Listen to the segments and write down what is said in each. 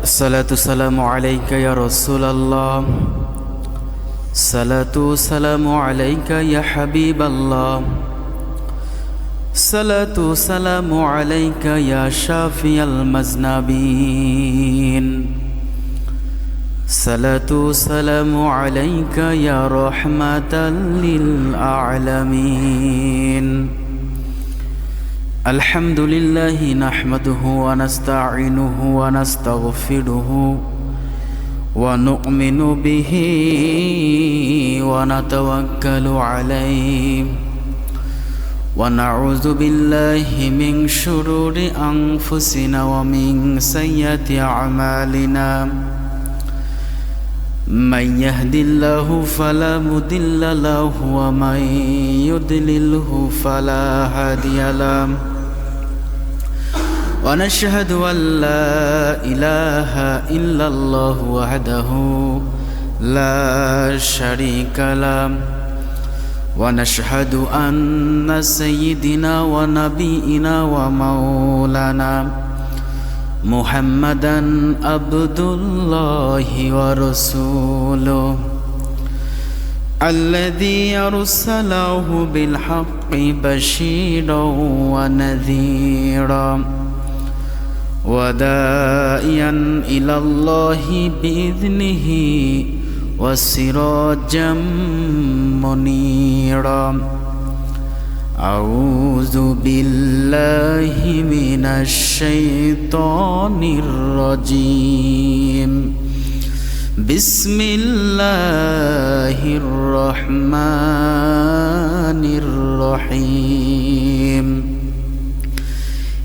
الصلاة والسلام عليك يا رسول الله. الصلاة والسلام عليك يا حبيب الله. الصلاة والسلام عليك يا شافي المذنبين. الصلاة والسلام عليك يا رحمة للعالمين. الحمد لله نحمده ونستعينه ونستغفره ونؤمن به ونتوكل عليه ونعوذ بالله من شرور أنفسنا ومن سيئات أعمالنا. من يهد الله فلا مضل له ومن يضلله فلا هادي له. ونشهد أن لا إله إلا الله وحده لا شريك له. ونشهد أن سيدنا ونبينا ومولانا محمدا عبد الله ورسوله الذي أرسله بالحق بشيرا ونذيرا وداعيا إلى الله بإذنه وسراجا منيرا. أعوذ بالله من الشيطان الرجيم. بسم الله الرحمن الرحيم.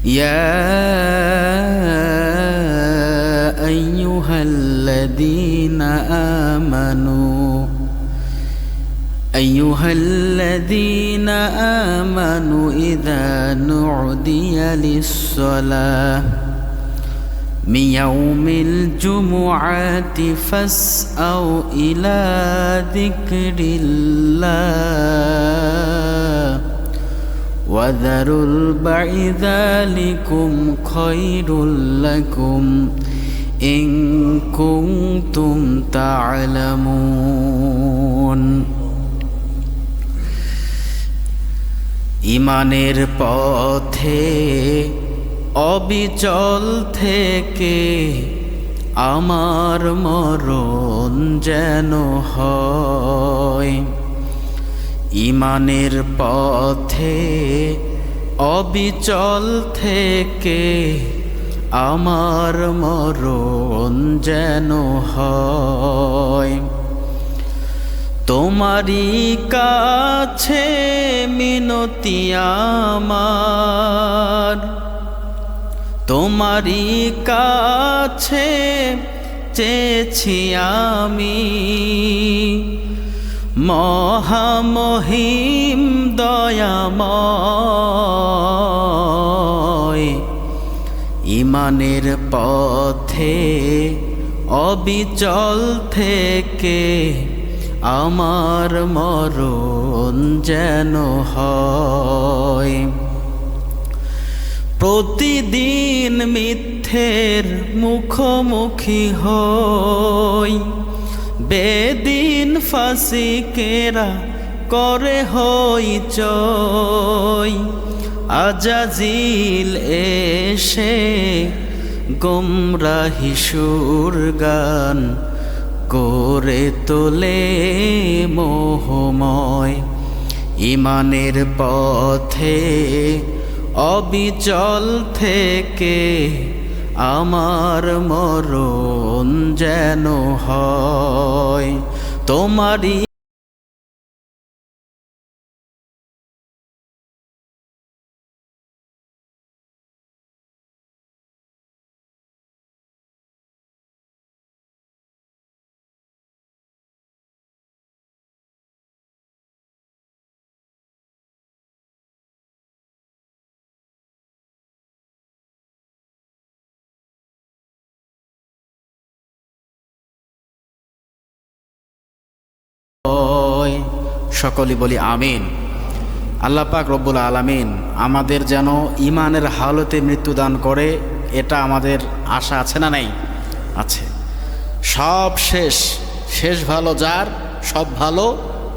يا أيها الذين آمنوا إذا نعدي للصلاة من يوم الجمعة فاسعوا إلى ذكر الله وذروا البيع ذلكم خير لكم إن كنتم تعلمون. ইমানের পথে অবিচল থেকে আমার মরণ যেন হয়। ইমানের পথে অবিচল থেকে আমার মরণ যেন হয়। তোমারই কাছে মিনতি আমার, তোমারই কাছে চেয়েছি আমি। মহামহিম দয়াময় ইমানের পথে অবিচল থেকে আমার মরণ যেন হয়। প্রতিদিন মিথ্যের মুখোমুখি হই, বেদিন ফাসিকেরা করে হইচই। আজাজিল এসে গোমরাহি সুর গান করে তোলে মোহময়। ইমানের পথে অবিচল থেকে আমার মরণ যেন হয়। তোমারই সকলে বলি আমিন। আল্লাহ পাক রব্বুল আলামিন আমাদের যেন ইমানের হালতে মৃত্যুদান করে, এটা আমাদের আশা আছে না নাই? আছে। সব শেষ, শেষ ভালো যার, সব ভালো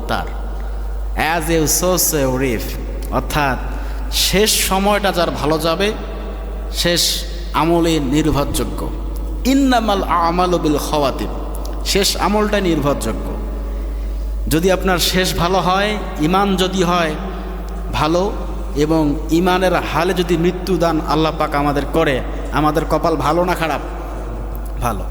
তার। As you sow you reap, অর্থাৎ শেষ সময়টা যার ভালো যাবে, শেষ আমলে নির্ভরযোগ্য। ইন্নামাল আমালু বিল খাওয়াতিম, শেষ আমলটা নির্ভরযোগ্য। যদি আপনার শেষ ভালো হয়, ইমান যদি হয় ভালো, এবং ইমানের হালে যদি মৃত্যুদান আল্লাহ পাক আমাদের করে, আমাদের কপাল ভালো না খারাপ? ভালো।